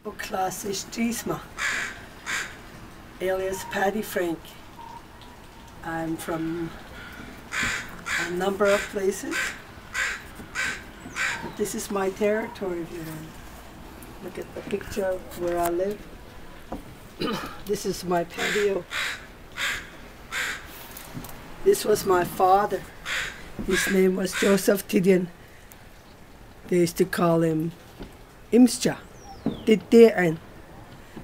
Class is Chiisma, alias Patty Frank. I'm from a number of places, but this is my territory. If you look at the picture of where I live. This is my patio. This was my father. His name was Joseph Tidian. They used to call him Imsja. Didde'an.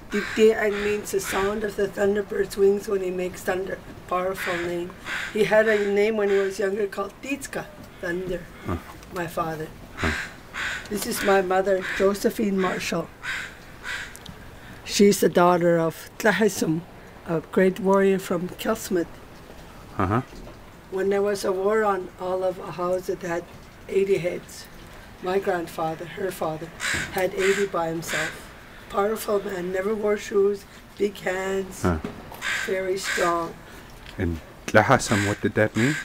Didde'an means the sound of the thunderbird's wings when he makes thunder. Powerful name. He had a name when he was younger called Titska, thunder, my father. This is my mother, Josephine Marshall. She's the daughter of Tlahisum, a great warrior from Kelsmith. When there was a war on, all of Ahousaht had 80 heads. My grandfather, her father, had 80 by himself. Powerful man, never wore shoes, big hands, very strong. And Tlahisum, what did that mean?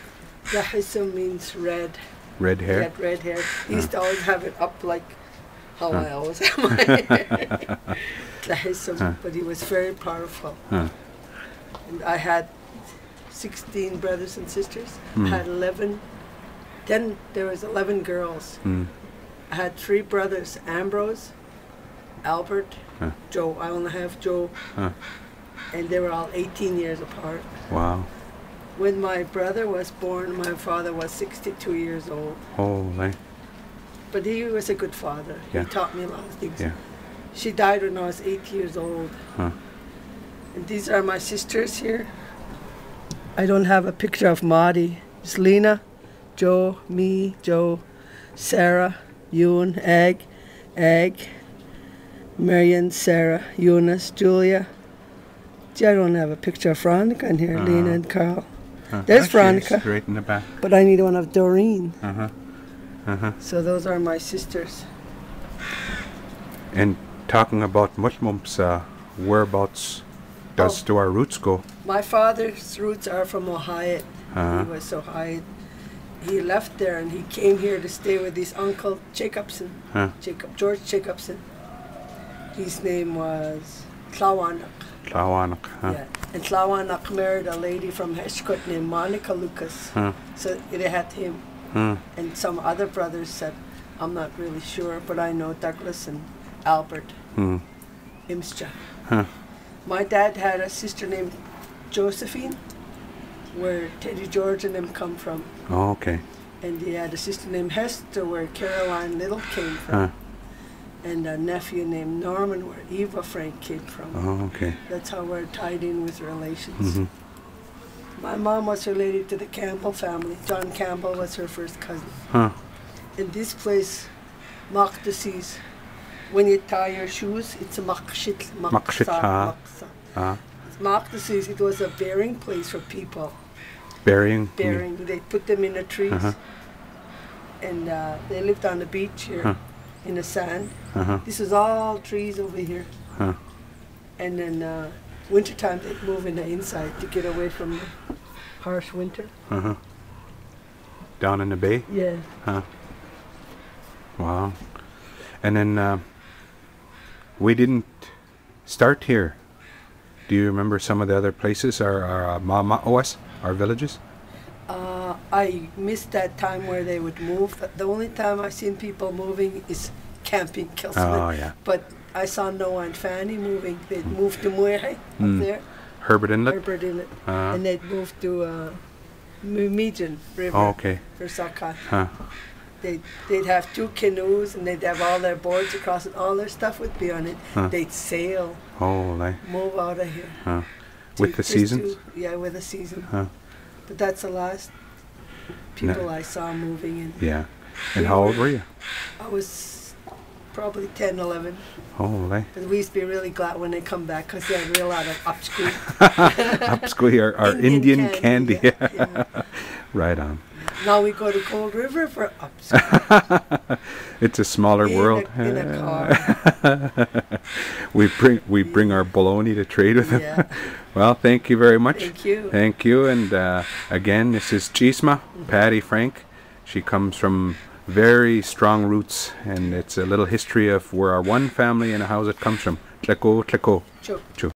Tlahisum means red. Red hair? He had red hair. He used to always have it up like how I always have my hair. Tlahisum, but he was very powerful. And I had 16 brothers and sisters. I had 11. Then there was 11 girls. I had 3 brothers, Ambrose, Albert, Joe. I only have Joe. And they were all 18 years apart. Wow. When my brother was born, my father was 62 years old. Holy. But he was a good father. Yeah. He taught me a lot of things. Yeah. She died when I was 8 years old. And these are my sisters here. I don't have a picture of Maudie. It's Lena, Joe, me, Joe, Sarah, Ewan, Ag, Marion, Sarah, Eunice, Julia. Gee, I don't have a picture of Veronica in here, Lena and Carl. There's Veronica. Right in the back. But I need one of Doreen. So those are my sisters. And talking about Muslims, whereabouts do our roots go? My father's roots are from Ahousaht. He was Ahousaht. He left there and he came here to stay with his uncle Jacobson, George Jacobson. His name was Tlawanak. Tlawanak, Yeah. And Tlawanak married a lady from Heshkut named Monica Lucas. So they had him. And some other brothers said, I'm not really sure, but I know Douglas and Albert Imsja. My dad had a sister named Josephine, where Teddy George and them come from. Oh, okay. And he had a sister named Hester, where Caroline Little came from. And a nephew named Norman, where Eva Frank came from. Oh, okay. That's how we're tied in with relations. My mom was related to the Campbell family. John Campbell was her first cousin. In this place, Maqdisi's, when you tie your shoes, it's a maqshit. Maqdisi's, it was a burying place for people. Burying? They put them in the trees. And they lived on the beach here in the sand. This is all trees over here. And then wintertime they'd move in the inside to get away from the harsh winter. Down in the bay? Yeah. Wow. And then we didn't start here. Do you remember some of the other places, our villages? I missed that time where they would move. The only time I've seen people moving is camping Kelsmith. Oh, yeah. But I saw Noah and Fanny moving. They'd move to Muehe up there. Herbert Inlet? And they'd move to Meejan River. Oh, okay. For Sakat. They'd have 2 canoes and they'd have all their boards across it. All their stuff would be on it. They'd sail. Move out of here. With the seasons? Yeah, with the season. But that's the last people I saw moving in. Yeah. And how old were you? I was probably 10, 11. Holy. But we used to be really glad when they come back because they had a real lot of upscrew. Upscrew, our Indian candy. Yeah. Right on. Now we go to Cold River for upscrew. It's a smaller world. In a car. we bring our bologna to trade with them. Well, thank you very much. Thank you. Thank you. And again, this is Chiisma, Patty Frank. She comes from very strong roots, and it's a little history of where our one family in Ahousaht comes from. Tlecko, Tlecko. Chu. Chu.